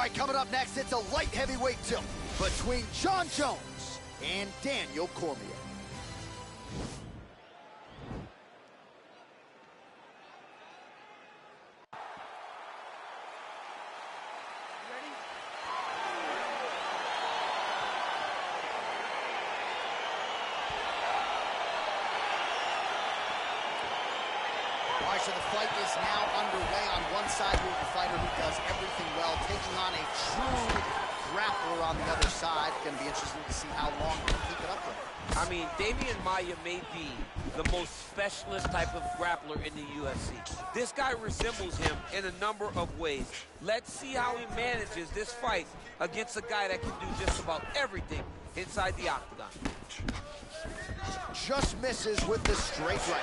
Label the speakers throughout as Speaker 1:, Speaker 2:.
Speaker 1: right, coming up next, it's a light heavyweight tilt between Jon Jones and Daniel Cormier. All right, so the fight is now underway. On one side, we have a fighter who does everything well, taking on a true grappler on the other side. Going to be interesting to see how long he can keep it up with.
Speaker 2: I mean, Damian Maia may be the most specialist type of grappler in the UFC. This guy resembles him in a number of ways. Let's see how he manages this fight against a guy that can do just about everything inside the octagon.
Speaker 1: Just misses with the straight right.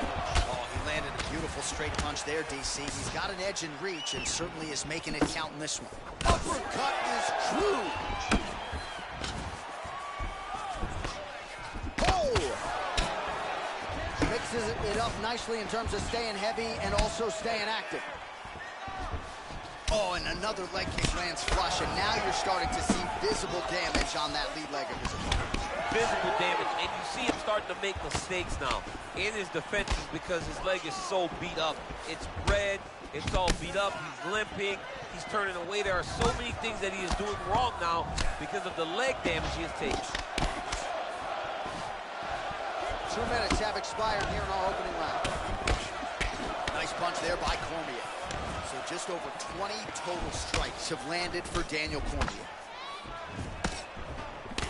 Speaker 1: Oh, he landed a beautiful straight punch there, DC. He's got an edge in reach and certainly is making it count in this one. Uppercut is true. Oh! Mixes it up nicely in terms of staying heavy and also staying active. Oh, and another leg kick lands flush, and now you're starting to see visible damage on that lead leg of his opponent.
Speaker 2: Visible damage, and you see him starting to make mistakes now in his defenses because his leg is so beat up. It's red, it's all beat up, he's limping, he's turning away. There are so many things that he is doing wrong now because of the leg damage he has taken.
Speaker 1: 2 minutes have expired here in our opening round. Nice punch there by Cormier. So just over 20 total strikes have landed for Daniel Cormier.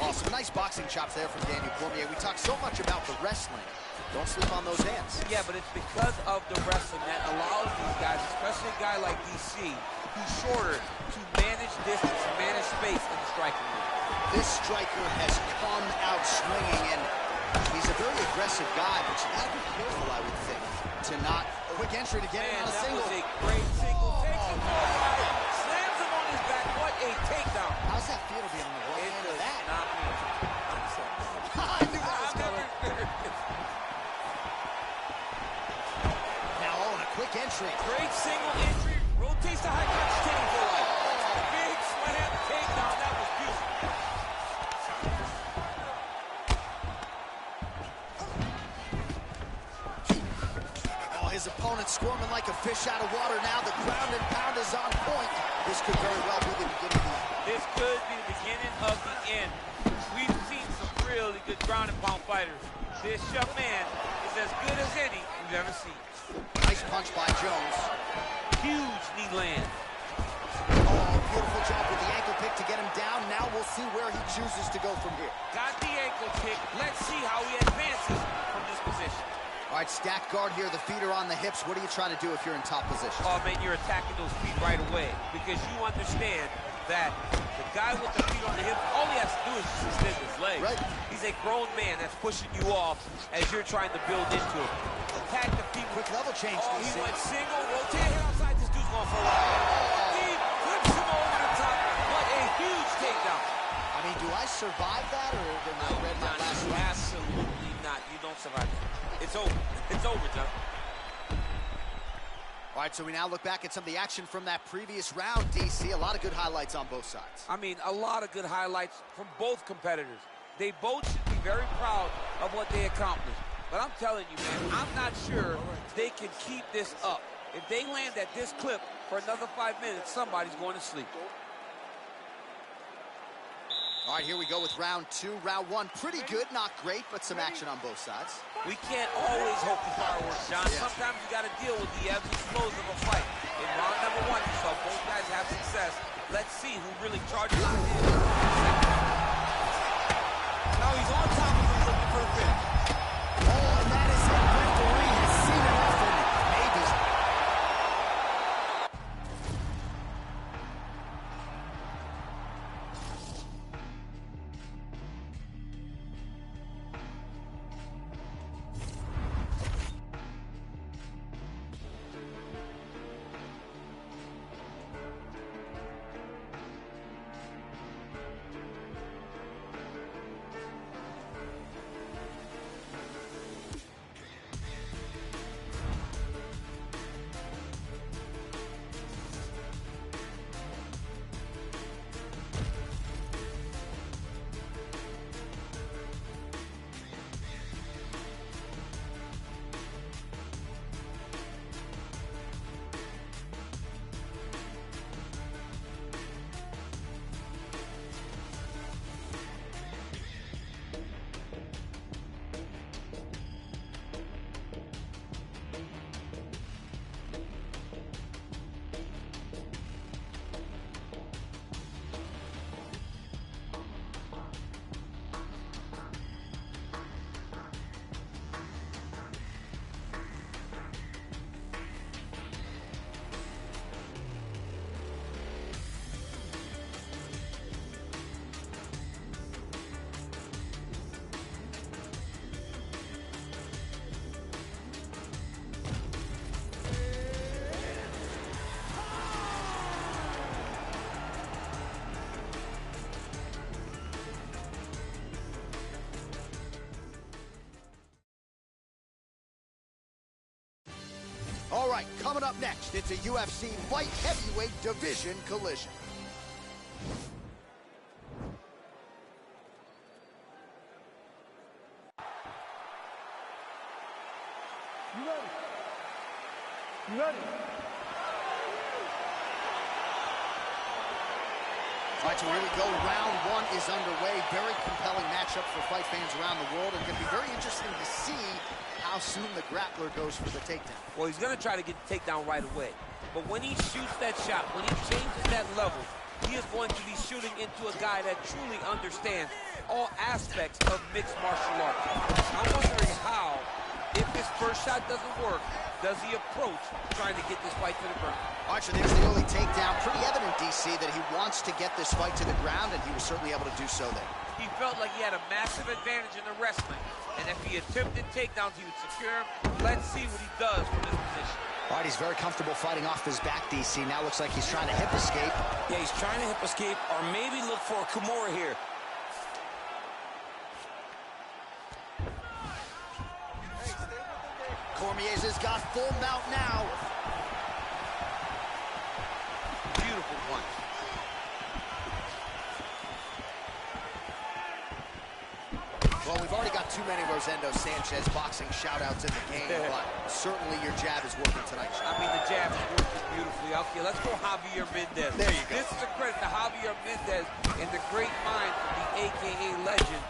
Speaker 1: Oh, some nice boxing chops there from Daniel Cormier. We talk so much about the wrestling. Don't sleep on those hands.
Speaker 2: Yeah, but it's because of the wrestling that allows these guys, especially a guy like DC, who's shorter, to manage distance, manage space in the striking room.
Speaker 1: This striker has come out swinging, and he's a very aggressive guy, but you gotta be careful, I would think, to not quick entry to get him on a single.
Speaker 2: That was a great single. Takes him forward, slams him on his back. What a takedown.
Speaker 1: How's that feel to be on the wrong end of that?
Speaker 2: Not me.
Speaker 1: I knew that was coming. Now, oh, and a quick entry.
Speaker 2: Great single entry. Rotates the high kick. Standing for life. Big slam takedown. That was beautiful.
Speaker 1: His opponent squirming like a fish out of water now. The ground and pound is on point. This could very well be the beginning of the end.
Speaker 2: This could be the beginning of the end. We've seen some really good ground and pound fighters. This young man is as good as any we've ever seen.
Speaker 1: Nice punch by Jones.
Speaker 2: Huge knee land.
Speaker 1: Oh, beautiful job with the ankle pick to get him down. Now we'll see where he chooses to go from here.
Speaker 2: Got the ankle kick. Let's see how he advances from this position.
Speaker 1: All right, stacked guard here, the feet are on the hips. What are you trying to do if you're in top position?
Speaker 2: Oh, man, you're attacking those feet right away because you understand that the guy with the feet on the hips, all he has to do is just extend his legs.
Speaker 1: Right.
Speaker 2: He's a grown man that's pushing you off as you're trying to build into him. Attack the feet.
Speaker 1: Quick level change.
Speaker 2: Oh, he went single, rotate hit outside. This dude's going for a while. He flips him over the top. What a huge takedown.
Speaker 1: I mean, do I survive that, or did I read my last one?
Speaker 2: Absolutely not. You don't survive that. It's over. It's over, John.
Speaker 1: All right, so we now look back at some of the action from that previous round, DC. A lot of good highlights on both sides.
Speaker 2: I mean, a lot of good highlights from both competitors. They both should be very proud of what they accomplished. But I'm telling you, man, I'm not sure they can keep this up. If they land at this clip for another 5 minutes, somebody's going to sleep.
Speaker 1: All right, here we go with round 2. Round 1, pretty good, not great, but some action on both sides.
Speaker 2: We can't always hope for fireworks, John.
Speaker 1: Yeah.
Speaker 2: Sometimes you got to deal with the ebbs and flows of a fight. In round number 1, you saw both guys have success. Let's see who really charges out in. Now he's on top of him looking for the finish.
Speaker 1: Oh, and that is it. Referee has seen enough and made his... All right, coming up next, it's a UFC light heavyweight division collision.
Speaker 3: You ready? You ready?
Speaker 1: All right, so here we go. Round one is underway. Very compelling matchup for fight fans around the world, and it's going to be very interesting to see how soon the grappler goes for the takedown.
Speaker 2: Well, he's going to try to get the takedown right away. But when he shoots that shot, when he changes that level, he is going to be shooting into a guy that truly understands all aspects of mixed martial arts. I'm wondering how, if his first shot doesn't work, does he approach trying to get this fight to the ground?
Speaker 1: All right, so there's the early takedown. Pretty evident, DC, that he wants to get this fight to the ground, and he was certainly able to do so there.
Speaker 2: He felt like he had a massive advantage in the wrestling, and if he attempted takedowns, he would secure him. Let's see what he does from this position.
Speaker 1: All right, he's very comfortable fighting off his back, DC. Now looks like he's trying to hip escape.
Speaker 4: Yeah, he's trying to hip escape, or maybe look for a Kimura here.
Speaker 1: Cormier's has got full mount now.
Speaker 2: Beautiful one.
Speaker 1: Well, we've already got too many Rosendo Sanchez boxing shout-outs in the game, but certainly your jab is working tonight, Sean.
Speaker 2: I mean, the jab is working beautifully. Okay, let's go Javier Mendez.
Speaker 1: There you go.
Speaker 2: This is a credit to Javier Mendez and the great minds of the AKA legend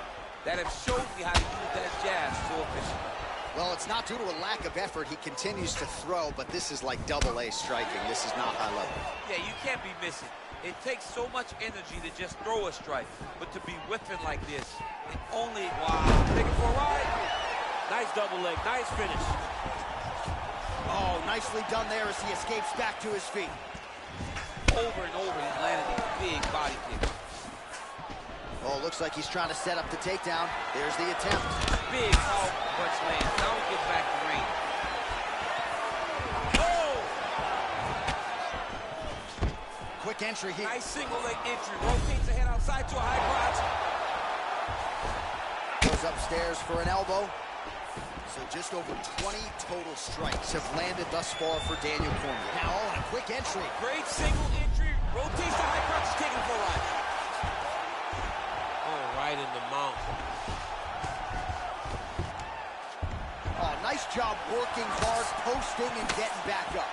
Speaker 2: that have showed me how to use that jab so efficiently.
Speaker 1: Well, it's not due to a lack of effort. He continues to throw, but this is like double-A striking. This is not high level.
Speaker 2: Yeah, you can't be missing. It takes so much energy to just throw a strike, but to be whiffing like this, it only, wow. Take it for a ride.
Speaker 4: Nice double leg, nice finish.
Speaker 1: Oh, nicely done there as he escapes back to his feet.
Speaker 2: Over and over, he's landing these big body kicks.
Speaker 1: Oh, looks like he's trying to set up the takedown. There's the attempt.
Speaker 2: Big power punch lands. Now he gets back to range. Oh!
Speaker 1: Quick entry here.
Speaker 2: Nice single leg entry. Rotates the head outside to a high crotch.
Speaker 1: Goes upstairs for an elbow. So just over 20 total strikes have landed thus far for Daniel Cormier. Now all in a quick entry.
Speaker 2: Great single entry. Rotates the high crotch. He's taking it for a ride. Oh, right in the mount.
Speaker 1: Oh, nice job working hard, posting, and getting back up.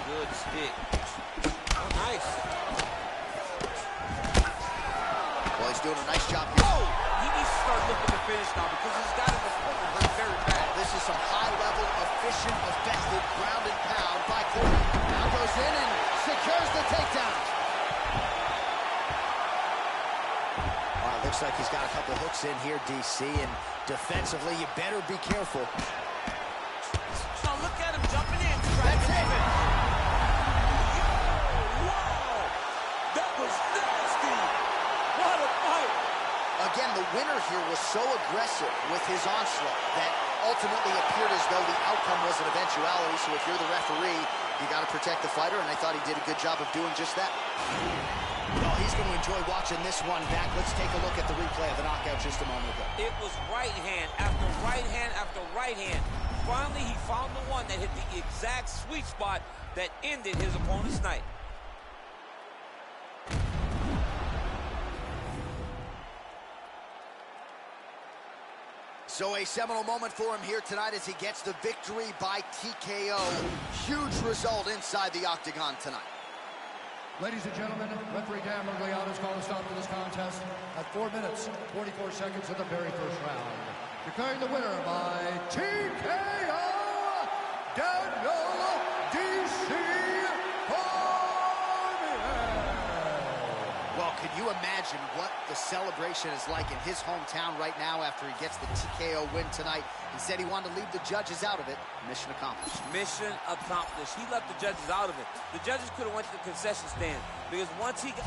Speaker 2: Good stick. Oh, nice.
Speaker 1: Well, he's doing a nice job here.
Speaker 2: Oh! He needs to start looking to finish now because he's got him before hurt very bad.
Speaker 1: This is some high-level, efficient, effective ground and pound by Cormier. Now goes in and secures the takedown. All right, looks like he's got a couple hooks in here, DC, and defensively, you better be careful.
Speaker 2: Oh, look at him jumping in.
Speaker 1: That's it.
Speaker 4: Wow! That was nasty! What a fight!
Speaker 1: Again, the winner here was so aggressive with his onslaught that ultimately appeared as though the outcome was an eventuality. So if you're the referee, you got to protect the fighter, and I thought he did a good job of doing just that. Well, he's going to enjoy watching this one back. Let's take a look at the replay of the knockout just a moment ago.
Speaker 2: It was right hand after right hand after right hand. Finally, he found the one that hit the exact sweet spot that ended his opponent's night.
Speaker 1: So a seminal moment for him here tonight as he gets the victory by TKO. Huge result inside the octagon tonight.
Speaker 3: Ladies and gentlemen, referee Dan Mergliano has called a stop to this contest at 4 minutes, 44 seconds of the very first round. Declaring the winner by TKO, Daniel D.C. Cormier.
Speaker 1: Well, can you imagine what the celebration is like in his hometown right now after he gets the TKO win tonight? He said he wanted to leave the judges out of it. Mission accomplished.
Speaker 2: Mission accomplished. He left the judges out of it. The judges could have went to the concession stand because once he got...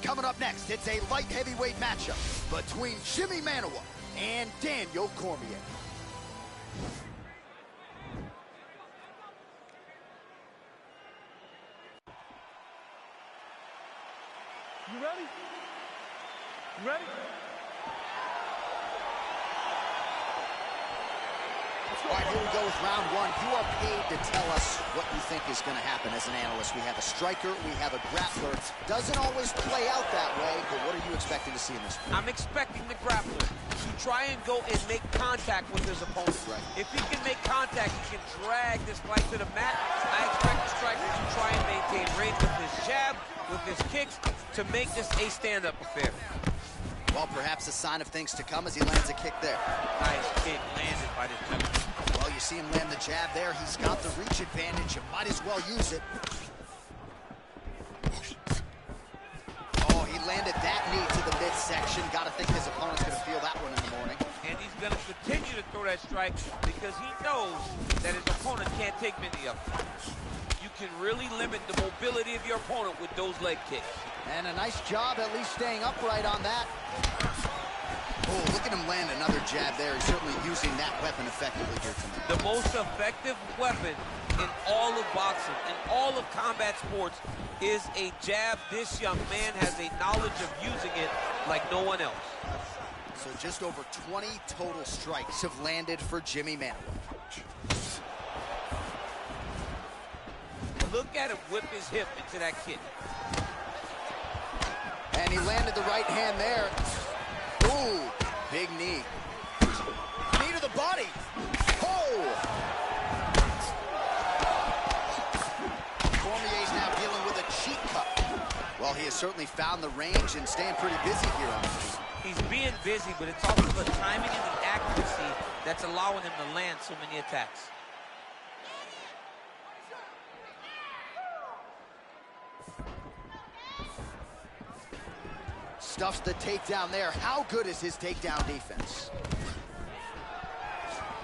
Speaker 1: Coming up next, it's a light heavyweight matchup between Jimmy Manuwa and Daniel Cormier.
Speaker 4: You ready? You ready?
Speaker 1: All right, here we go with round one. You are paid to tell us what you think is going to happen as an analyst. We have a striker, we have a grappler. Doesn't always play out that way, but what are you expecting to see in this fight?
Speaker 2: I'm expecting the grappler to try and go and make contact with his opponent.
Speaker 1: Right.
Speaker 2: If he can make contact, he can drag this fight to the mat. I expect the striker to try and maintain range with his jab, with his kicks, to make this a stand-up affair.
Speaker 1: Well, perhaps a sign of things to come as he lands a kick there.
Speaker 2: Nice kick landed by this gentleman.
Speaker 1: Well, you see him land the jab there. He's got the reach advantage. You might as well use it. Oh, he landed that knee to the midsection. Got to think his opponent's going to feel that one in the morning.
Speaker 2: And he's going to continue to throw that strike because he knows that his opponent can't take many of them. You can really limit the mobility of your opponent with those leg kicks.
Speaker 1: And a nice job at least staying upright on that. Oh, look at him land another jab there. He's certainly using that weapon effectively here tonight.
Speaker 2: The most effective weapon in all of boxing, in all of combat sports, is a jab. This young man has a knowledge of using it like no one else.
Speaker 1: So just over 20 total strikes have landed for Jimmy Manuwa.
Speaker 2: Look at him whip his hip into that kick.
Speaker 1: And he landed the right hand there. Ooh, big knee. Knee to the body. Oh! Cormier's now dealing with a cheek cut. Well, he has certainly found the range and staying pretty busy here on the feet.
Speaker 2: He's being busy, but it's also the timing and the accuracy that's allowing him to land so many attacks.
Speaker 1: Stuffs the takedown there. How good is his takedown defense?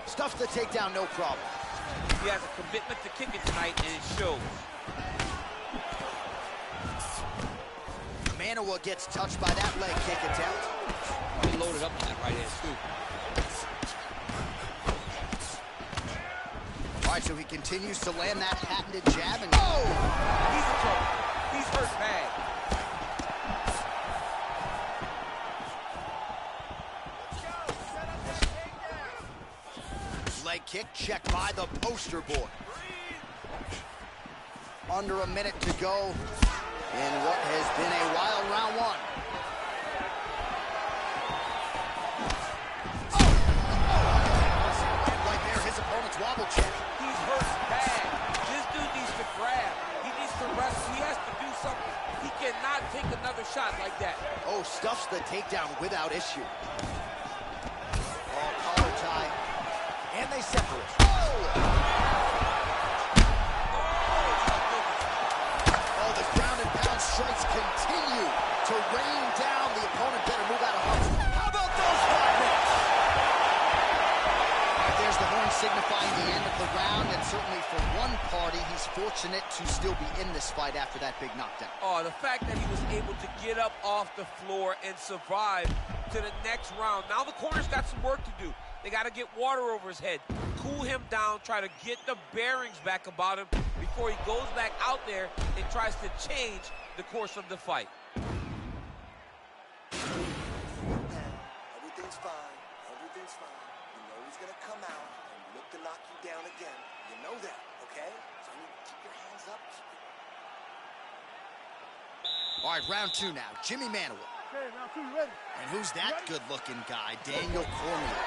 Speaker 1: Stuffs the takedown, no problem.
Speaker 2: He has a commitment to kicking tonight, and it shows.
Speaker 1: Manuwa gets touched by that leg kick attempt.
Speaker 2: He loaded up on that right hand, too.
Speaker 1: All right, so he continues to land that patented jab, and oh!
Speaker 2: He's in trouble. He's hurt bad.
Speaker 1: Leg kick checked by the poster boy. Under a minute to go in what has been a wild round one. Oh! Right there, his opponent's wobble check.
Speaker 2: He's hurt bad. This dude needs to grab. He needs to wrestle. He has to do something. He cannot take another shot like that.
Speaker 1: Oh, stuffs the takedown without issue. Oh, collar tie. And they separate. Oh! Oh, the ground and pound strikes continue to rain down. The opponent better move out of harm's way. How about those 5 minutes? All right, there's the horn signifying the end of the round, and certainly for one party, he's fortunate to still be in this fight after that big knockdown.
Speaker 2: Oh, the fact that he was able to get up off the floor and survive to the next round. Now the corner's got some work to do. They got to get water over his head, cool him down, try to get the bearings back about him before he goes back out there and tries to change the course of the fight.
Speaker 5: Everything's fine. Everything's fine. You know he's going to come out and look to knock you down again. You know that, okay? So you keep your hands up.
Speaker 1: All right, round 2 now. Jimmy Manuwa.
Speaker 4: Okay, round 2, you ready?
Speaker 1: And who's that good-looking guy? Daniel Cormier.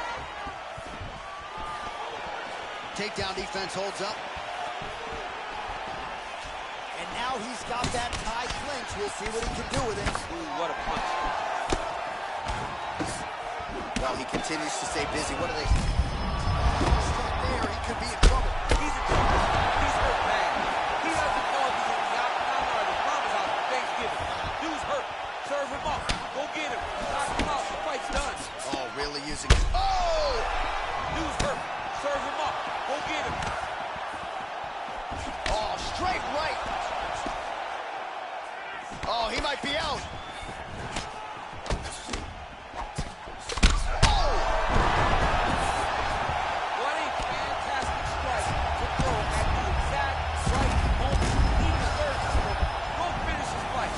Speaker 1: Takedown defense holds up. And now he's got that tie clinch. We'll see what he can do with it.
Speaker 2: Ooh, what a punch.
Speaker 1: Well, he continues to stay busy. What are they? Step there, he could be in trouble.
Speaker 2: He's in trouble. He's hurt bad. He doesn't know if he's in the outcome or the promise house for Thanksgiving. Dude's hurt. Serve him up. Go get him. Knock him out. The fight's done.
Speaker 1: Oh, really using it. Oh!
Speaker 2: Dude's hurt. Serve him up. Go get him.
Speaker 1: Oh, straight right. Oh, he might be out.
Speaker 2: What a fantastic strike to throw at the exact right moment. He deserves to go finish his fight.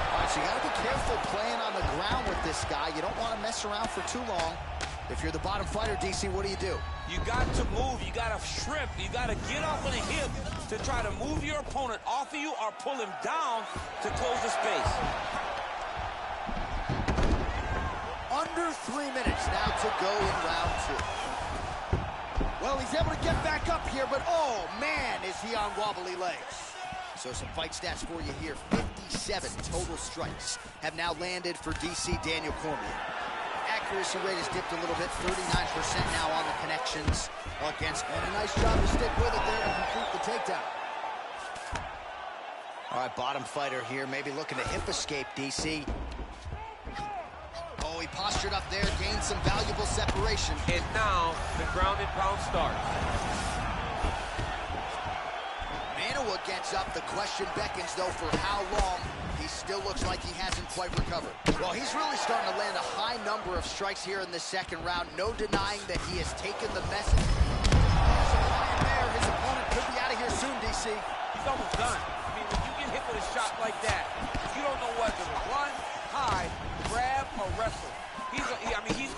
Speaker 1: All right, so you got to be careful playing on the ground with this guy. You don't want to mess around for too long. If you're the bottom fighter, DC, what do?
Speaker 2: You got to move. You got to shrimp. You got to get off on a hip to try to move your opponent off of you or pull him down to close the space.
Speaker 1: Under 3 minutes now to go in round 2. Well, he's able to get back up here, but oh, man, is he on wobbly legs. So some fight stats for you here. 57 total strikes have now landed for DC Daniel Cormier. Accuracy rate has dipped a little bit, 39% now on the connections against. And a nice job to stick with it there to complete the takedown. All right, bottom fighter here, maybe looking to hip escape, DC. Oh, he postured up there, gained some valuable separation.
Speaker 2: And now the ground and pound starts.
Speaker 1: Manoa gets up. The question beckons, though, for how long. He still looks like he hasn't quite recovered. Well, he's really starting to land a high number of strikes here in the second round. No denying that he has taken the message. There's a line there. His opponent could be out of here soon, DC.
Speaker 2: He's almost done. I mean, when you get hit with a shot like that, you don't know whether to run, hide, grab, or wrestle. He's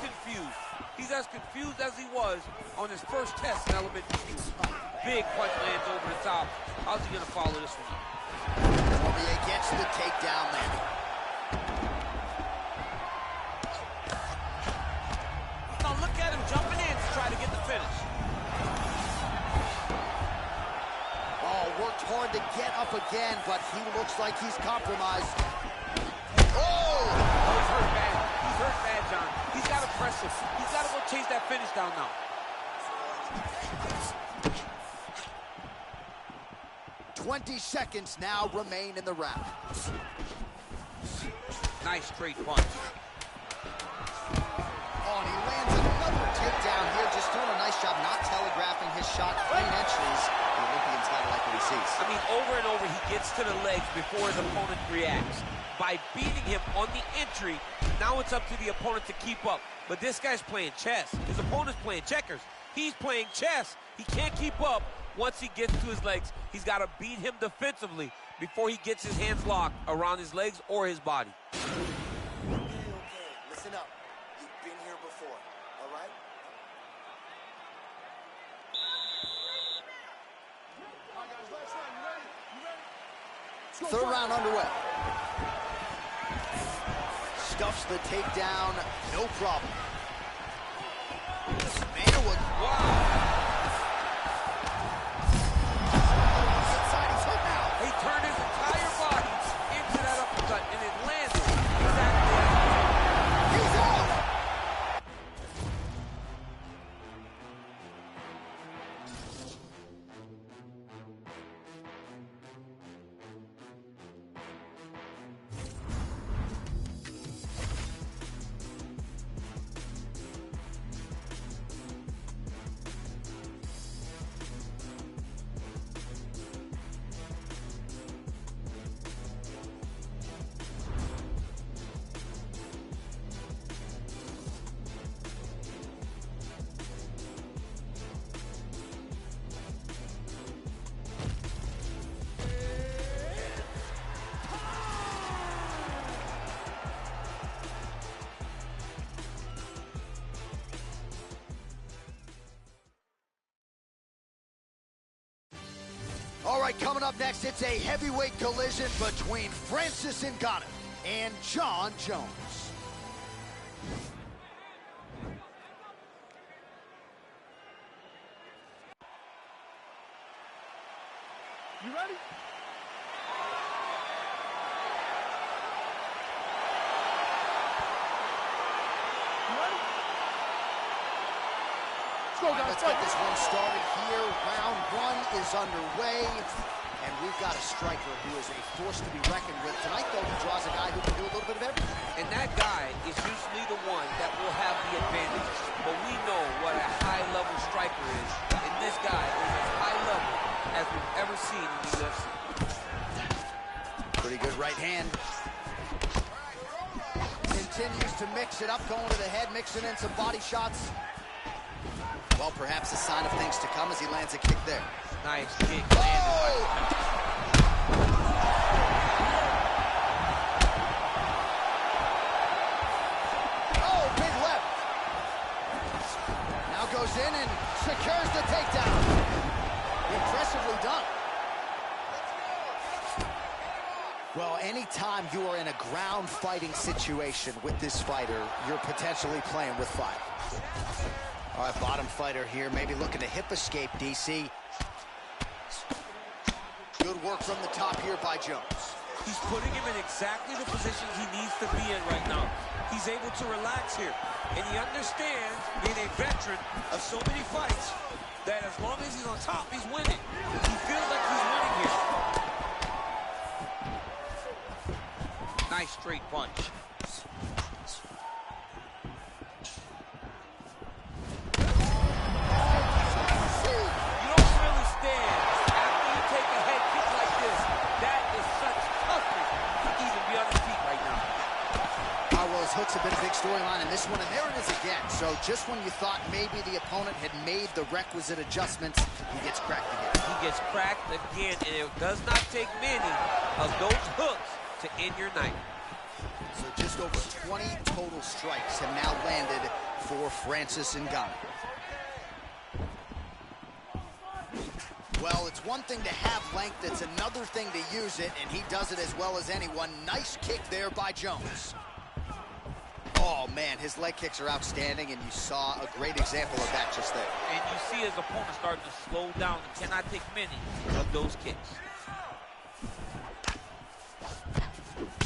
Speaker 2: confused. He's as confused as he was on his first test in elementary school. Big punch lands over the top. How's he gonna follow this one up?
Speaker 1: Cormier gets the takedown landing.
Speaker 2: Now look at him jumping in to try to get the finish.
Speaker 1: Oh, worked hard to get up again, but he looks like he's compromised. Oh!
Speaker 2: He's hurt bad. He's hurt bad, John. He's got to press him. He's got to go chase that finish down now.
Speaker 1: 20 seconds now remain in the round.
Speaker 2: Nice straight punch.
Speaker 1: Oh, and he lands another takedown here, just doing a nice job not telegraphing his shot. Clean entries. The Olympian's got to like what he sees.
Speaker 2: I mean, over and over, he gets to the legs before his opponent reacts. By beating him on the entry, now it's up to the opponent to keep up. But this guy's playing chess. His opponent's playing checkers. He's playing chess. He can't keep up. Once he gets to his legs, he's got to beat him defensively before he gets his hands locked around his legs or his body.
Speaker 5: Okay, listen up. You've been here before, all right?
Speaker 1: Third round underway. Stuffs the takedown, no problem. Manoa,
Speaker 2: Wow.
Speaker 1: inside, he's hurt now.
Speaker 2: He turned his entire body into that uppercut, and it landed exactly.
Speaker 1: He's out. All right, coming up next, it's a heavyweight collision between Francis Ngannou and John Jones.
Speaker 3: You ready?
Speaker 1: All right, let's get this one started here. Round one is underway, and we've got a striker who is a force to be reckoned with. Tonight, though, he draws a guy who can do a little bit of everything.
Speaker 2: And that guy is usually the one that will have the advantage. But we know what a high-level striker is, and this guy is as high level as we've ever seen in the UFC.
Speaker 1: Pretty good right hand. Continues to mix it up, going to the head, mixing in some body shots. Well, perhaps a sign of things to come as he lands a kick there.
Speaker 2: Nice kick.
Speaker 1: Oh, big left. Now goes in and secures the takedown. Impressively done. Well, anytime you are in a ground fighting situation with this fighter, you're potentially playing with fire. All right, bottom fighter here, maybe looking to hip escape, DC. Good work from the top here by Jones.
Speaker 2: He's putting him in exactly the position he needs to be in right now. He's able to relax here. And he understands, being a veteran of so many fights, that as long as he's on top, he's winning. He feels like he's winning here. Nice straight punch. You don't really stand after you take a head kick like this. That is such toughness to even be on his feet right now.
Speaker 1: Well, his hook's a bit of a big storyline in this one, and there it is again. So just when you thought maybe the opponent had made the requisite adjustments, he gets cracked again.
Speaker 2: He gets cracked again, and it does not take many of those hooks to end your night.
Speaker 1: So just over 20 total strikes have now landed for Francis Ngannou. Well, it's one thing to have length, it's another thing to use it, and he does it as well as anyone. Nice kick there by Jones. Oh, man, his leg kicks are outstanding, and you saw a great example of that just there.
Speaker 2: And you see his opponent starting to slow down and cannot take many of those kicks.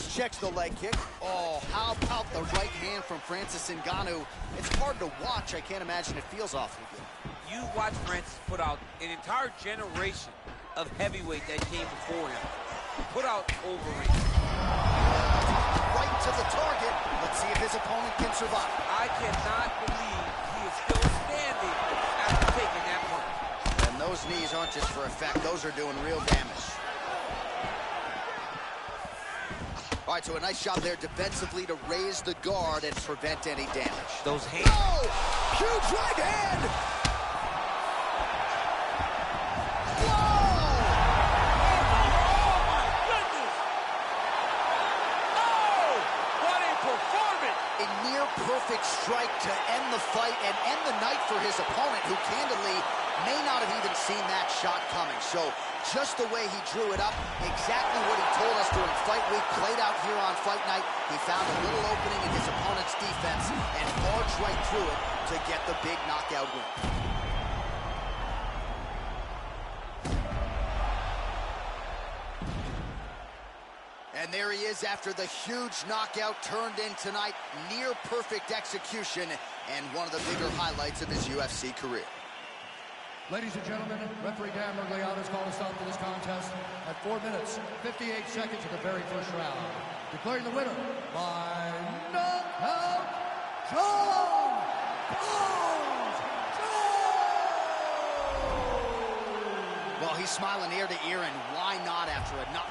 Speaker 1: Checks the leg kick. Oh, how about the right hand from Francis Ngannou? It's hard to watch. I can't imagine it feels awfully good.
Speaker 2: You watch Francis put out an entire generation of heavyweight that came before him. Put out overreach.
Speaker 1: Right to the target. Let's see if his opponent can survive.
Speaker 2: I cannot believe he is still standing after taking that punch.
Speaker 1: And those knees aren't just for effect. Those are doing real damage. All right, so a nice job there defensively to raise the guard and prevent any damage.
Speaker 2: Those hands.
Speaker 1: Oh! Huge right hand! Whoa!
Speaker 4: Oh, my goodness! Oh, what a performance!
Speaker 1: A near perfect strike to end the fight and end the night for his opponent, who candidly may not have even seen that shot coming. So just the way he drew it up, exactly what he told us during fight week, played out here on fight night. He found a little opening in his opponent's defense and barged right through it to get the big knockout win. And there he is after the huge knockout turned in tonight. Near perfect execution and one of the bigger highlights of his UFC career.
Speaker 3: Ladies and gentlemen, referee Dan Mergliano has called a stop to this contest at 4 minutes, 58 seconds of the very first round. Declaring the winner by knockout, John Jones!
Speaker 1: Well, he's smiling ear to ear, and why not after a knock?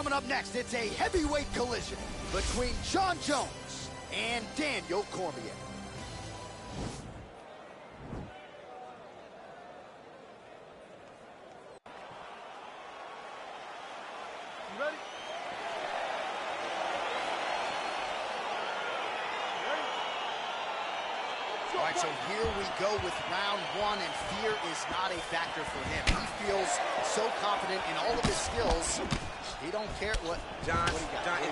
Speaker 1: Coming up next, it's a heavyweight collision between John Jones and Daniel Cormier.
Speaker 5: You ready?
Speaker 1: All right, so here we go with round one, and fear is not a factor for him. He feels so confident in all of his skills. He don't care what.
Speaker 2: John,
Speaker 1: what he got.
Speaker 2: John, it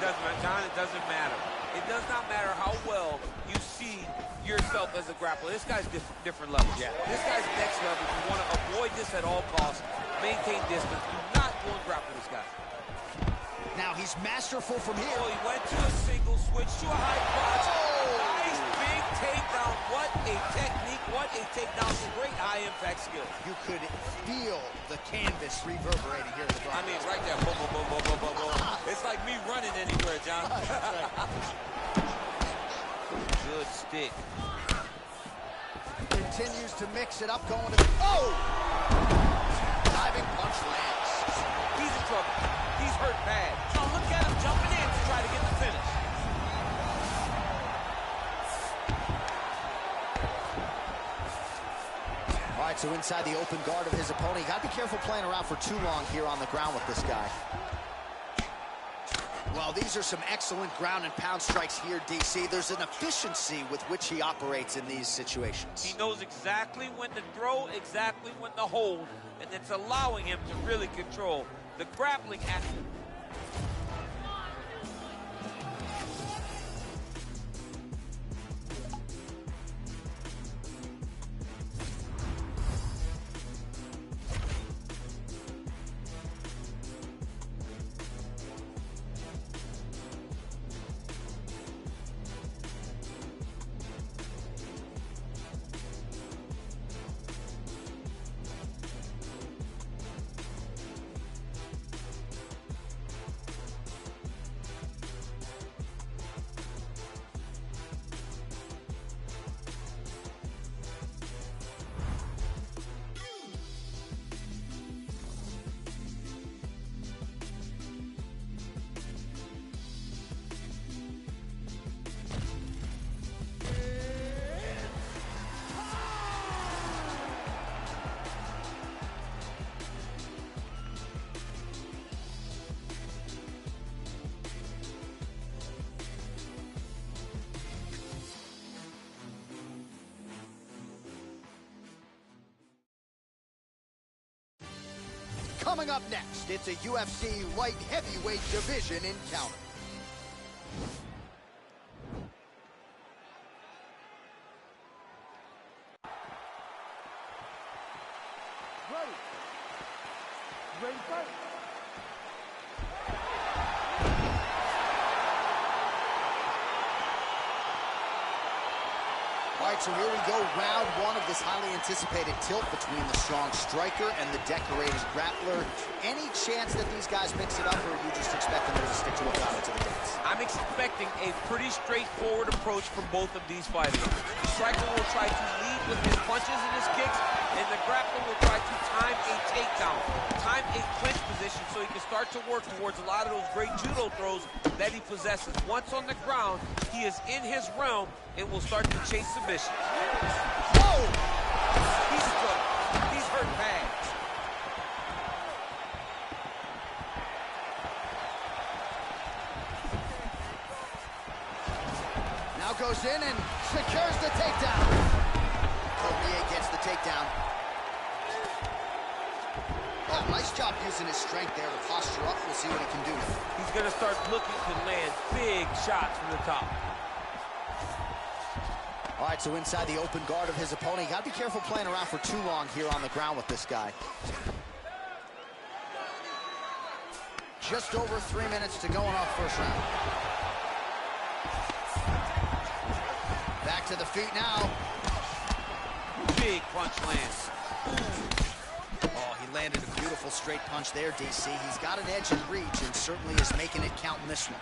Speaker 2: doesn't matter. It does not matter how well you see yourself as a grappler. This guy's different levels.
Speaker 1: Yeah.
Speaker 2: This guy's next level. You want to avoid this at all costs. Maintain distance. Do not go and grapple this guy.
Speaker 1: Now he's masterful from here.
Speaker 2: Oh, he went to a single, switched to a high crotch.
Speaker 1: Oh!
Speaker 2: Nice big takedown. What a technique. What a takedown. Great high-impact skill.
Speaker 1: You could feel the canvas reverberating here in the front.
Speaker 2: I mean, right there. Boom, boom, boom, boom, boom, boom, boom. It's like me running anywhere, John. Good stick.
Speaker 1: Continues to mix it up, going to the... Oh! Diving punch lands.
Speaker 2: He's in trouble. He's hurt bad. Now look at him jumping in to try to get the finish.
Speaker 1: All right, so inside the open guard of his opponent. You got to be careful playing around for too long here on the ground with this guy. Well, these are some excellent ground and pound strikes here, DC. There's an efficiency with which he operates in these situations.
Speaker 2: He knows exactly when to throw, exactly when to hold, and it's allowing him to really control the grappling action.
Speaker 1: Coming up next, it's a UFC light heavyweight division encounter.
Speaker 5: Ready? You ready to fight?
Speaker 1: All right, so here we go, round one of this highly anticipated tilt between the strong striker and the decorated grappler. Any chance that these guys mix it up, or are you just expecting them to stick to a guy to the dance?
Speaker 2: I'm expecting a pretty straightforward approach from both of these fighters. The striker will try to lead with his punches and his kicks, and the grappler will try to time a takedown, time a clinch position so he can start to work towards a lot of those great judo throws that he possesses. Once on the ground, he is in his realm and will start to chase submission.
Speaker 1: Oh!
Speaker 2: He's in trouble. He's hurt bad.
Speaker 1: Now goes in and secures the takedown. Cormier gets the takedown. Oh, nice job using his strength there to posture up. We'll see what he can do.
Speaker 2: He's going to start looking to land big shots from the top.
Speaker 1: All right, so inside the open guard of his opponent. You got to be careful playing around for too long here on the ground with this guy. Just over 3 minutes to go in our first round. Back to the feet now.
Speaker 2: Big punch lands.
Speaker 1: Oh, he landed a beautiful straight punch there, DC. He's got an edge in reach and certainly is making it count in this one.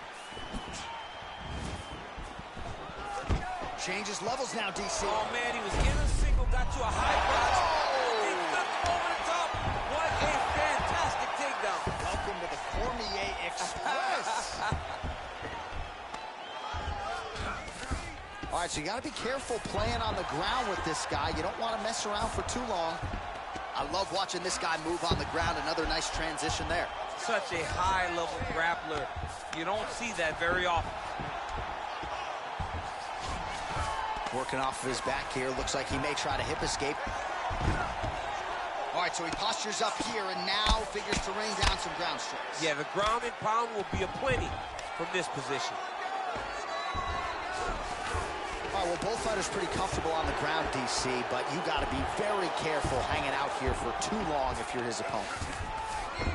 Speaker 1: Changes levels now, DC.
Speaker 2: Oh, man, he was in a single, got to a high crotch. He flipped him over the top. What a fantastic takedown.
Speaker 1: Welcome to the Cormier Express. All right, so you got to be careful playing on the ground with this guy. You don't want to mess around for too long. I love watching this guy move on the ground. Another nice transition there.
Speaker 2: Such a high-level grappler. You don't see that very often.
Speaker 1: Working off of his back here. Looks like he may try to hip escape. All right, so he postures up here and now figures to rain down some ground strikes.
Speaker 2: Yeah, the ground and pound will be aplenty from this position.
Speaker 1: All right, well, both fighters pretty comfortable on the ground, DC, but you got to be very careful hanging out here for too long if you're his opponent.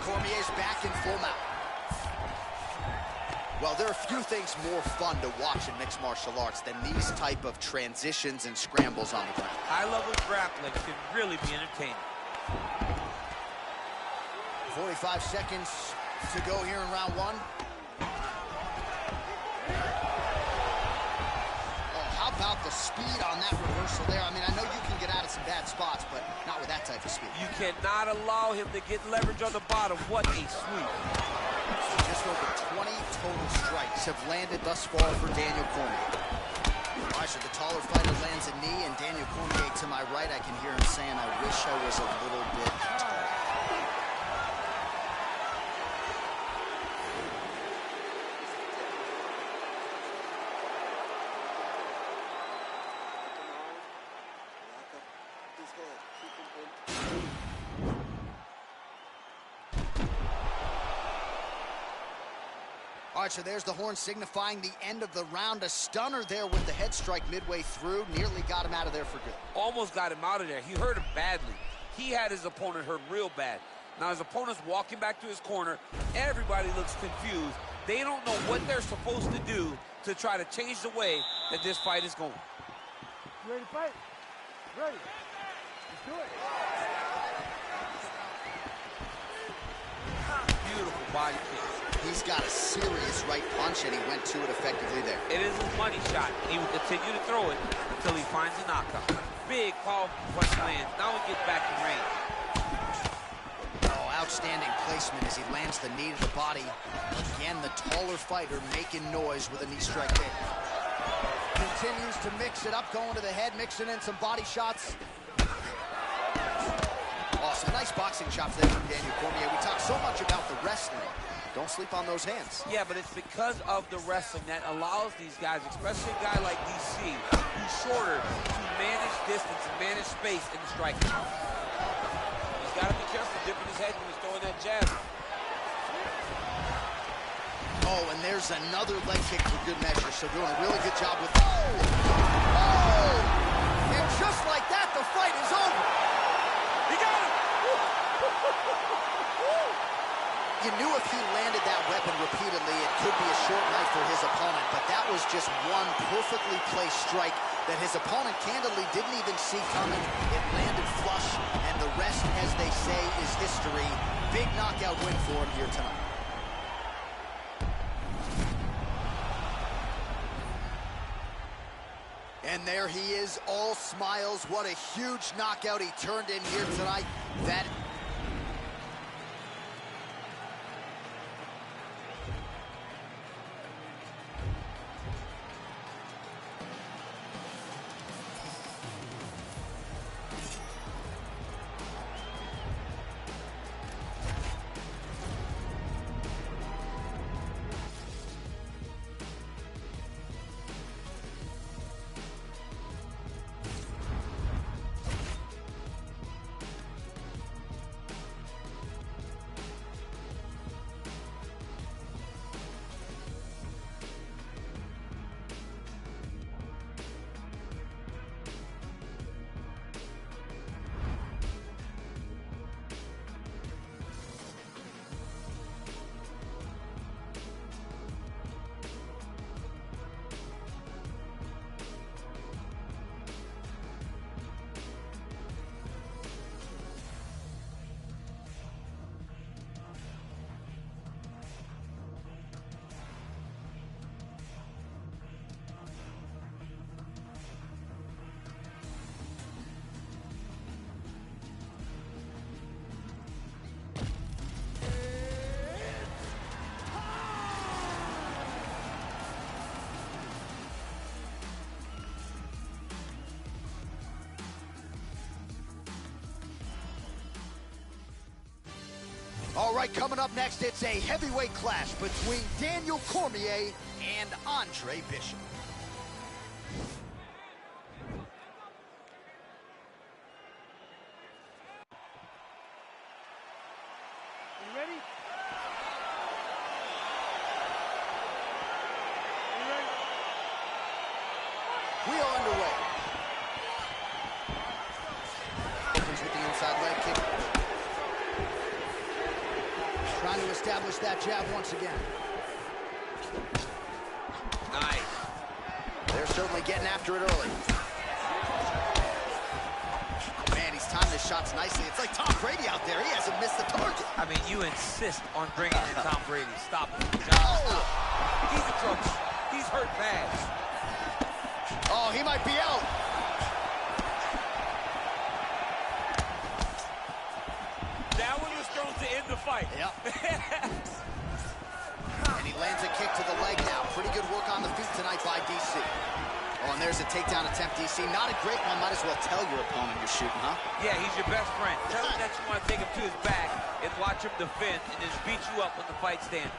Speaker 1: Cormier's back in full mount. Well, there are few things more fun to watch in mixed martial arts than these type of transitions and scrambles on the ground.
Speaker 2: High-level grappling can really be entertaining.
Speaker 1: 45 seconds to go here in round one. Oh, how about the speed on that reversal there? I mean, I know you can get out of some bad spots, but not with that type of speed.
Speaker 2: You cannot allow him to get leverage on the bottom. What a sweep.
Speaker 1: So just over 20 total strikes have landed thus far for Daniel Cormier. All right, so the taller fighter lands a knee, and Daniel Cormier to my right, I can hear him saying, I wish I was a little bit taller. All right, so there's the horn signifying the end of the round. A stunner there with the head strike midway through. Nearly got him out of there for good.
Speaker 2: Almost got him out of there. He hurt him badly. He had his opponent hurt real bad. Now his opponent's walking back to his corner. Everybody looks confused. They don't know what they're supposed to do to try to change the way that this fight is going.
Speaker 6: You ready to fight? Ready. Let's do it.
Speaker 2: Beautiful body kick.
Speaker 1: He's got a serious right punch, and he went to it effectively there.
Speaker 2: It is his money shot. He will continue to throw it until he finds a knockout. Big, powerful punch lands. Now he gets back in range.
Speaker 1: Oh, outstanding placement as he lands the knee to the body. Again, the taller fighter making noise with a knee strike hit. Continues to mix it up, going to the head, mixing in some body shots. Oh, some nice boxing chops there from Daniel Cormier. We talk so much about the wrestling. Don't sleep on those hands.
Speaker 2: Yeah, but it's because of the wrestling that allows these guys, especially a guy like DC, who's shorter, to manage distance and manage space in the striking. He's got to be careful dipping his head when he's throwing that jab.
Speaker 1: Oh, and there's another leg kick for good measure. So doing a really good job with... Oh! And just like that, the fight is over.
Speaker 2: He got him!
Speaker 1: You knew if he landed that weapon repeatedly, it could be a short night for his opponent, but that was just one perfectly placed strike that his opponent candidly didn't even see coming. It landed flush, and the rest, as they say, is history. Big knockout win for him here tonight. And there he is, all smiles. What a huge knockout he turned in here tonight. That All right, coming up next, it's a heavyweight clash between Daniel Cormier and Andre Bishop.
Speaker 6: You ready?
Speaker 1: We are underway. Opens with the inside leg kick. Trying to establish that jab once again.
Speaker 2: Nice.
Speaker 1: They're certainly getting after it early. Man, he's timed his shots nicely. It's like Tom Brady out there. He hasn't missed the target.
Speaker 2: I mean, you insist on bringing in Tom Brady. Stop it. John, stop. He's in trouble. He's hurt bad.
Speaker 1: Oh, he might be out.
Speaker 4: That one was thrown to end the fight.
Speaker 1: Yep. And he lands a kick to the leg now. Pretty good work on the feet tonight by DC. Oh, and there's a takedown attempt, DC. Not a great one. Might as well tell your opponent you're shooting, huh?
Speaker 2: Yeah, he's your best friend. Tell him that you want to take him to his back and watch him defend and just beat you up when the fight's standing.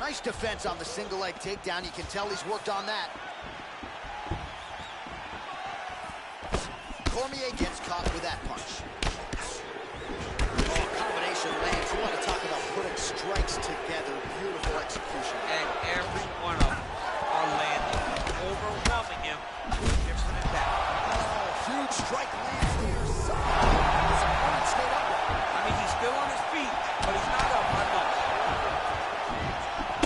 Speaker 1: Nice defense on the single leg takedown. You can tell he's worked on that. Cormier gets caught with that punch. Oh, combination lands. You want to talk about putting strikes together. Beautiful execution.
Speaker 2: And every one of them are landing, overwhelming him with different attacks.
Speaker 1: Oh, huge strike lands here. His opponent stayed upright.
Speaker 2: I mean, he's still on his feet, but he's not up by much.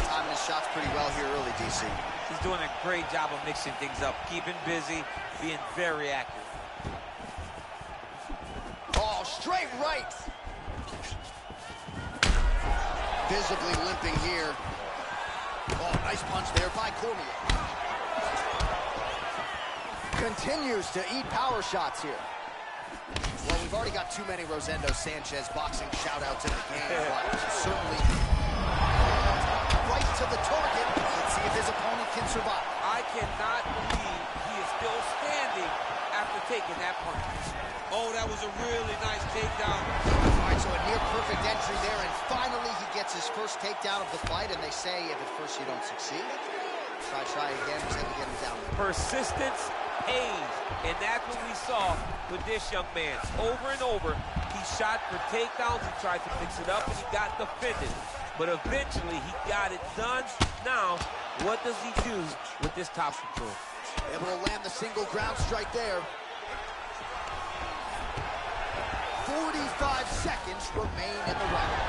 Speaker 1: Timing his shots pretty well here early, DC.
Speaker 2: He's doing a great job of mixing things up, keeping busy, being very active.
Speaker 1: Oh, straight right. Visibly limping here. Oh, nice punch there by Cormier. Continues to eat power shots here. Well, we've already got too many Rosendo Sanchez boxing shout-outs in the game, but certainly right to the target. Let's see if his opponent can survive.
Speaker 2: I cannot believe he is still standing after taking that punch. Oh, that was a really nice takedown.
Speaker 1: All right, so a near-perfect entry there, and finally he gets his first takedown of the fight, and they say if at first you don't succeed, try again until you get him down.
Speaker 2: Persistence pays, and that's what we saw with this young man. Over and over, he shot for takedowns, he tried to fix it up, and he got defended. But eventually, he got it done. Now, what does he do with this top control?
Speaker 1: Able to land the single ground strike there. 45 seconds remain in the round.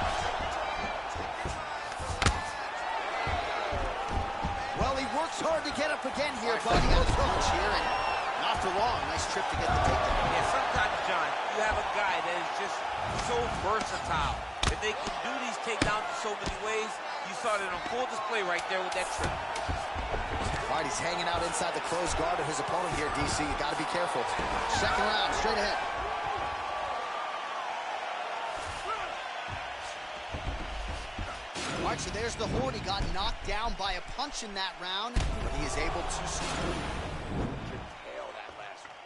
Speaker 1: Well, he works hard to get up again here, but he got a punch here, and not for long. Nice trip to get the takedown.
Speaker 2: Yeah, sometimes, John, you have a guy that is just so versatile, and they can do these takedowns in so many ways. You saw it on full display right there with that trip.
Speaker 1: All right, he's hanging out inside the closed guard of his opponent here, DC. You got to be careful. Second round, straight ahead. All right, so there's the horn. He got knocked down by a punch in that round, but he is able to secure.
Speaker 4: Hell, that last one.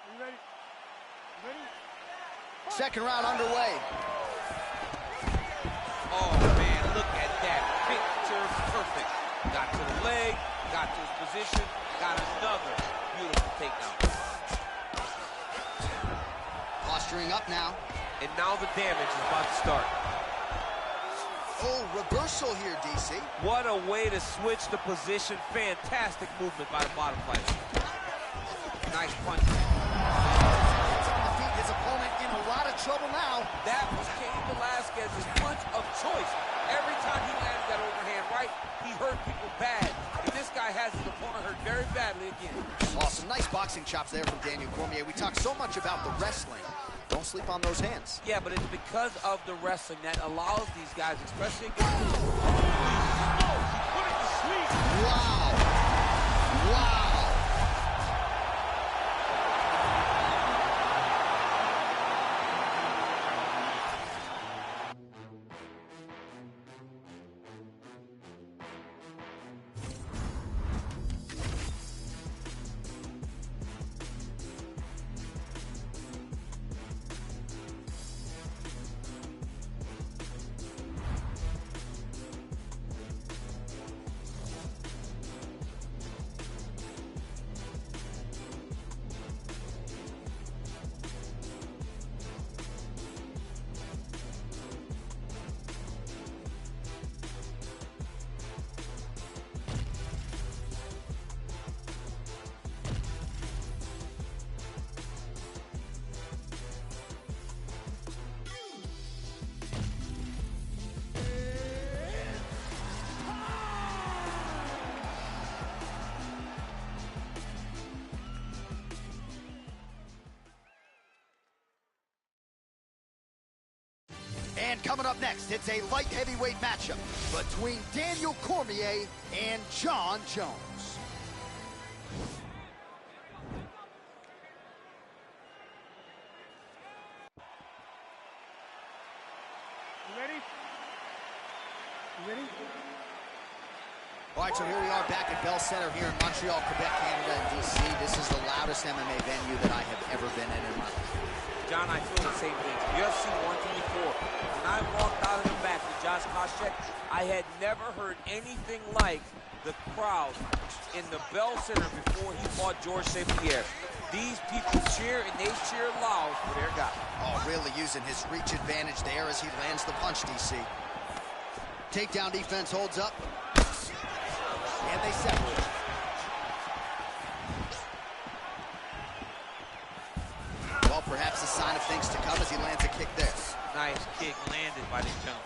Speaker 6: You ready? You ready?
Speaker 1: Second round underway.
Speaker 2: Oh, man, look at that. Picture perfect. Got to the leg, got to his position, got another beautiful takedown.
Speaker 1: Posturing up now.
Speaker 2: And now the damage is about to start.
Speaker 1: Oh, reversal here, DC.
Speaker 2: What a way to switch the position. Fantastic movement by the bottom fighter. Nice punch.
Speaker 1: It's on the feet. His opponent in a lot of trouble now.
Speaker 2: That was Cain Velasquez's punch of choice. Every time he landed that overhand right, he hurt people bad. And this guy has his opponent hurt very badly again.
Speaker 1: Awesome. Nice boxing chops there from Daniel Cormier. We talk so much about the wrestling. Don't sleep on those hands.
Speaker 2: Yeah, but it's because of the wrestling that allows these guys, especially against...
Speaker 1: Wow. Wow. Coming up next, it's a light heavyweight matchup between Daniel Cormier and Jon Jones.
Speaker 6: You ready? You ready?
Speaker 1: All right, so here we are back at Bell Center here in Montreal, Quebec, Canada, and DC. This is the loudest MMA venue that I have ever been in my life.
Speaker 2: John, I feel the same thing. UFC 124. When I walked out of the back with Josh Koscheck, I had never heard anything like the crowd in the Bell Center before he fought George St. Pierre. These people cheer, and they cheer loud for their guy.
Speaker 1: Oh, really using his reach advantage there as he lands the punch, DC. Takedown defense holds up. And they separate. Well, perhaps a sign of things to come as he lands a kick there.
Speaker 2: Nice kick landed by the Jones.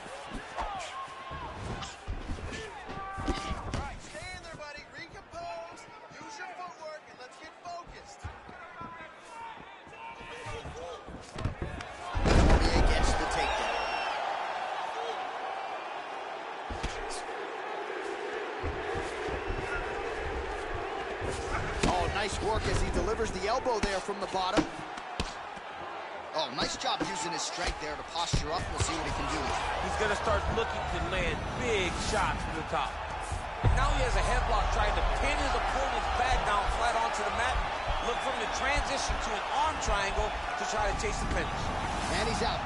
Speaker 5: All right, stay in there, buddy. Recompose. Use your footwork, and let's get focused.
Speaker 1: Cormier gets the takedown. Oh, nice work as he delivers the elbow there from the bottom. Oh, nice job using his strength there to posture up. We'll see what he can do.
Speaker 2: He's going to start looking to land big shots from the top. And now he has a headlock trying to pin his opponent's back down flat onto the mat. Look from the transition to an arm triangle to try to chase the finish.
Speaker 1: And he's out.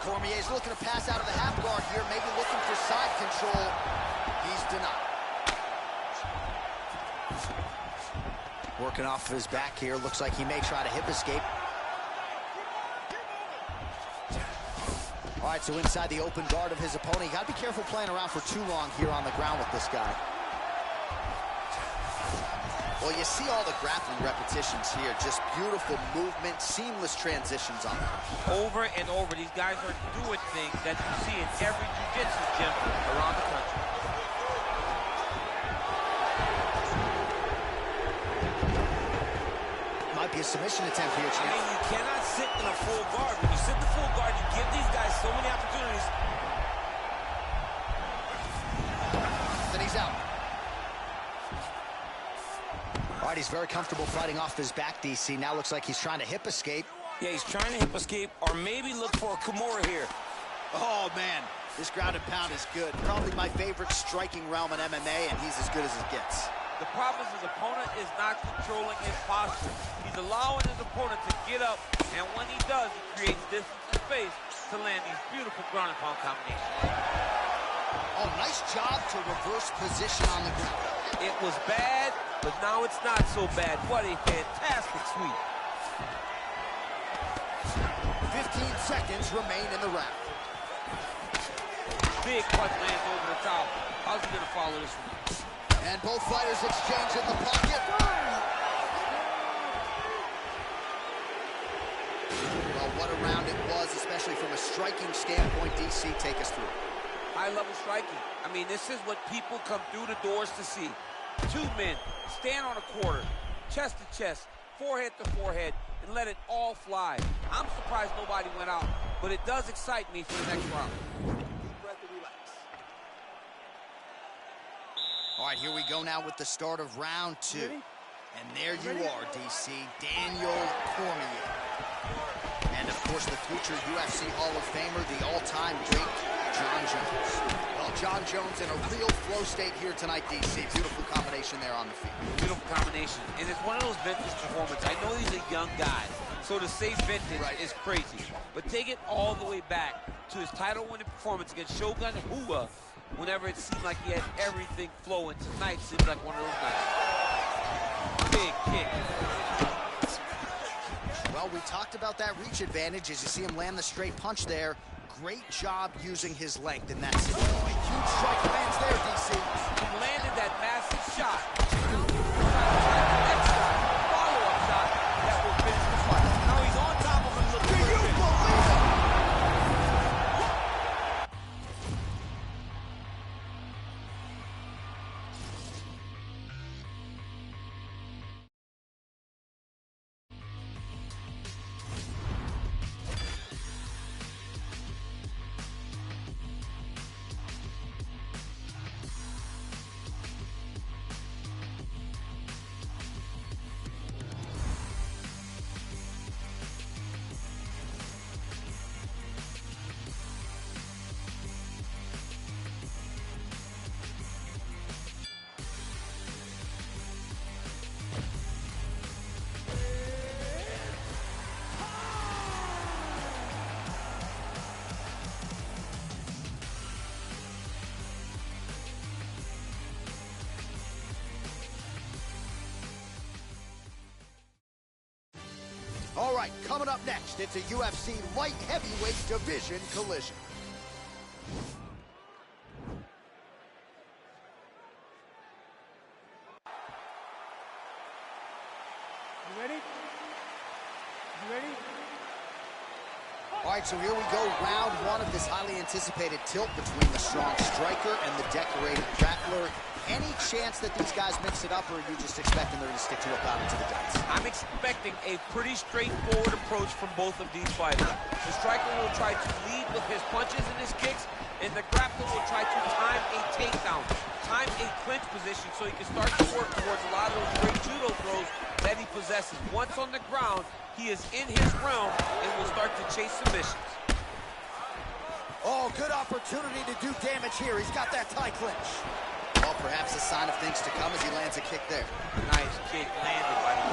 Speaker 1: Cormier's looking to pass out of the half guard here, maybe looking for side control. He's denied. Working off of his back here. Looks like he may try to hip escape. All right, so inside the open guard of his opponent. You got to be careful playing around for too long here on the ground with this guy. Well, you see all the grappling repetitions here. Just beautiful movement, seamless transitions on them.
Speaker 2: Over and over, these guys are doing things that you see in every jiu-jitsu gym around the country.
Speaker 1: Might be a submission attempt here,
Speaker 2: I
Speaker 1: champ.
Speaker 2: mean, you cannot sit in a full guard. When you sit in the full guard, you give these guys so many opportunities.
Speaker 1: Then he's out. All right, he's very comfortable fighting off his back, DC. Now looks like he's trying to hip escape.
Speaker 4: Yeah, he's trying to hip escape or maybe look for a Kimura here.
Speaker 1: Oh, man, this ground and pound is good. Probably my favorite striking realm in MMA, and he's as good as it gets.
Speaker 2: The problem is his opponent is not controlling his posture. He's allowing his opponent to get up, and when he does, he creates distance and space to land these beautiful ground and pound combinations.
Speaker 1: Oh, nice job to reverse position on the ground.
Speaker 2: It was bad, but now it's not so bad. What a fantastic sweep.
Speaker 1: 15 seconds remain in the round.
Speaker 2: Big punch lands over the top. How's he gonna follow this one?
Speaker 1: And both fighters exchange in the pocket. Well, what a round it was, especially from a striking standpoint. DC, take us through.
Speaker 2: High-level striking. I mean, this is what people come through the doors to see. Two men stand on a quarter, chest to chest, forehead to forehead, and let it all fly. I'm surprised nobody went out, but it does excite me for the next round.
Speaker 5: Deep breath and relax.
Speaker 1: All right, here we go now with the start of round two. And there you are, DC, Daniel Cormier. And, of course, the future UFC Hall of Famer, the all-time great Jon Jones. Well, Jon Jones in a real flow state here tonight, DC. Beautiful combination there on the feet.
Speaker 2: Beautiful combination. And it's one of those vintage performances. I know he's a young guy, so to say vintage is crazy. But take it all the way back to his title-winning performance against Shogun Rua, whenever it seemed like he had everything flowing. Tonight seems like one of those nights. Big kick.
Speaker 1: Well, we talked about that reach advantage as you see him land the straight punch there. Great job using his length in that situation. Huge strike lands there, DC.
Speaker 2: He landed that massive shot. Next shot, follow-up shot that will finish the fight. Now he's on top of him. Look,
Speaker 1: Do you believe it? right, coming up next, it's a UFC light heavyweight division collision.
Speaker 6: You ready? You ready?
Speaker 1: All right, so here we go, round one of this highly anticipated tilt between the strong striker and the decorated grappler. Any chance that these guys mix it up, or are you just expecting they're going to stick to it down to the guts?
Speaker 2: I'm expecting a pretty straightforward approach from both of these fighters. The striker will try to lead with his punches and his kicks, and the grappler will try to time a takedown, time a clinch position so he can start to work towards a lot of those great judo throws that he possesses. Once on the ground, he is in his realm and will start to chase submissions.
Speaker 1: Oh, good opportunity to do damage here. He's got that tie clinch. Well, perhaps a sign of things to come as he lands a kick there.
Speaker 2: Nice kick landed by him.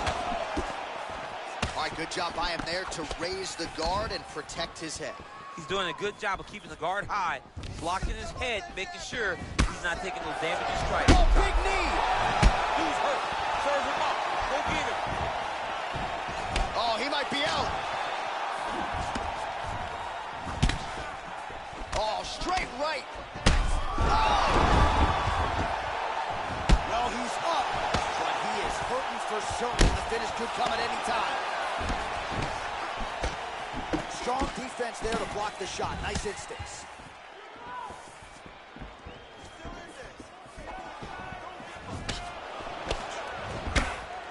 Speaker 1: All right, good job by him there to raise the guard and protect his head.
Speaker 2: He's doing a good job of keeping the guard high, blocking his head, making sure he's not taking those damaging strikes.
Speaker 1: Oh, big knee!
Speaker 2: He's hurt. Serve him up. Go get him.
Speaker 1: Oh, he might be out. Oh, straight right. Oh! Well, he's up, but he is hurting for certain. The finish could come at any time. Strong defense there to block the shot. Nice instincts.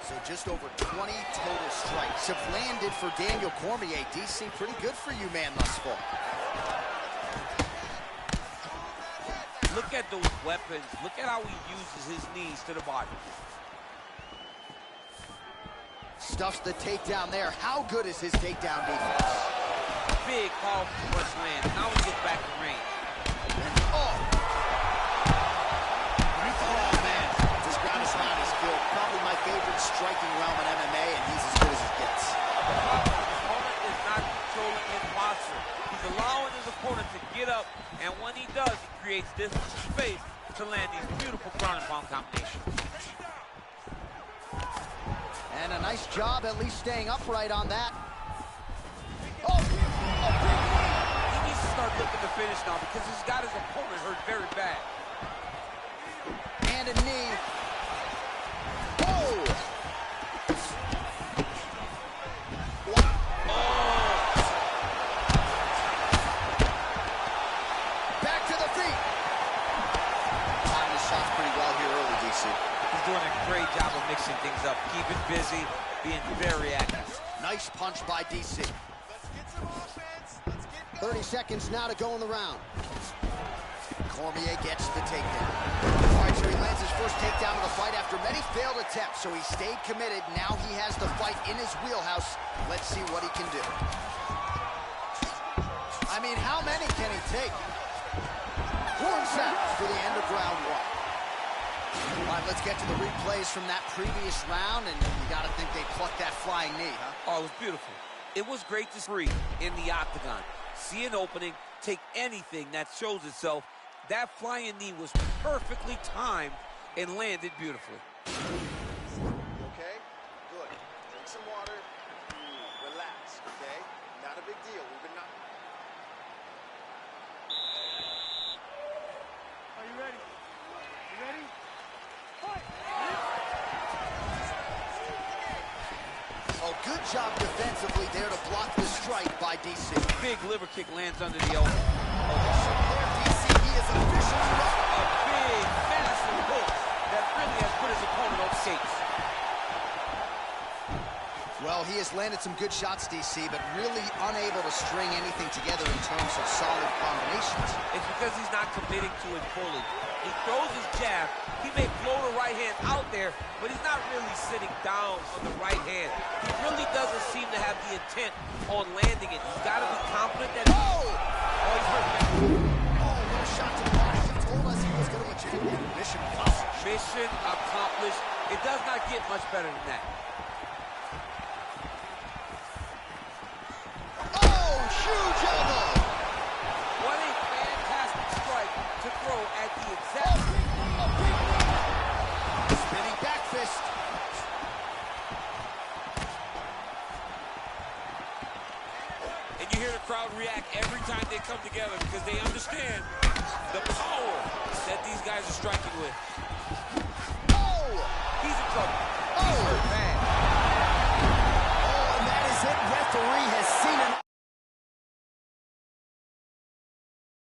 Speaker 1: So just over 20 total strikes have landed for Daniel Cormier. DC, pretty good for you, man, thus far.
Speaker 2: Look at those weapons. Look at how he uses his knees to the body.
Speaker 1: Stuffs the takedown there. How good is his takedown defense?
Speaker 2: Big, powerful punch land. Now he gets back in range.
Speaker 1: Oh! Oh, man. This ground is not as good. Probably my favorite striking realm in MMA, and he's as good as it gets.
Speaker 2: His opponent is not controlling his posture. He's allowing his opponent to get up, and when he does, he creates distance and space to land these beautiful ground and pound combinations.
Speaker 1: And a nice job at least staying upright on that. Oh, big knee.
Speaker 2: He needs to start looking to finish now because he's got his opponent hurt very bad.
Speaker 1: And a knee. Oh! Back to the feet. Timing his shots pretty well here early, DC.
Speaker 2: He's doing a great job of mixing things up, keeping busy, being very active.
Speaker 1: Nice punch by DC. 30 seconds now to go in the round. Cormier gets the takedown. All right, so he lands his first takedown of the fight after many failed attempts, so he stayed committed. Now he has the fight in his wheelhouse. Let's see what he can do. I mean, how many can he take? Horns out for the end of round one. All right, let's get to the replays from that previous round, and you got to think they plucked that flying knee, huh?
Speaker 2: Oh, it was beautiful. It was great to see in the octagon. See an opening, take anything that shows itself. That flying knee was perfectly timed and landed beautifully.
Speaker 5: Okay? Good. Drink some water. Relax, okay? Not a big deal. We've been not...
Speaker 6: Are you ready? You ready? Fight!
Speaker 1: Oh, good job defensively there to block the strike by DC.
Speaker 2: Big liver kick lands under the elbow.
Speaker 1: There, DC, he is officially up.
Speaker 2: A big, massive hook that really has put his opponent on skates.
Speaker 1: Well, he has landed some good shots, DC, but really unable to string anything together in terms of solid combinations.
Speaker 2: It's because he's not committing to it fully. He throws his jab. He may blow the right hand out there, but he's not really sitting down on the right hand. He really doesn't seem to have the intent on landing it. He's got to be confident that...
Speaker 1: Oh!
Speaker 2: Oh, he's hurt.
Speaker 1: Oh, what a shot to the body. He told us he was going to achieve mission accomplished.
Speaker 2: Mission accomplished. It does not get much better than that.
Speaker 1: Oh, huge elbow!
Speaker 2: What a fantastic strike to throw at the exact...
Speaker 1: Spinning back fist.
Speaker 2: And you hear the crowd react every time they come together because they understand the power that these guys are striking with.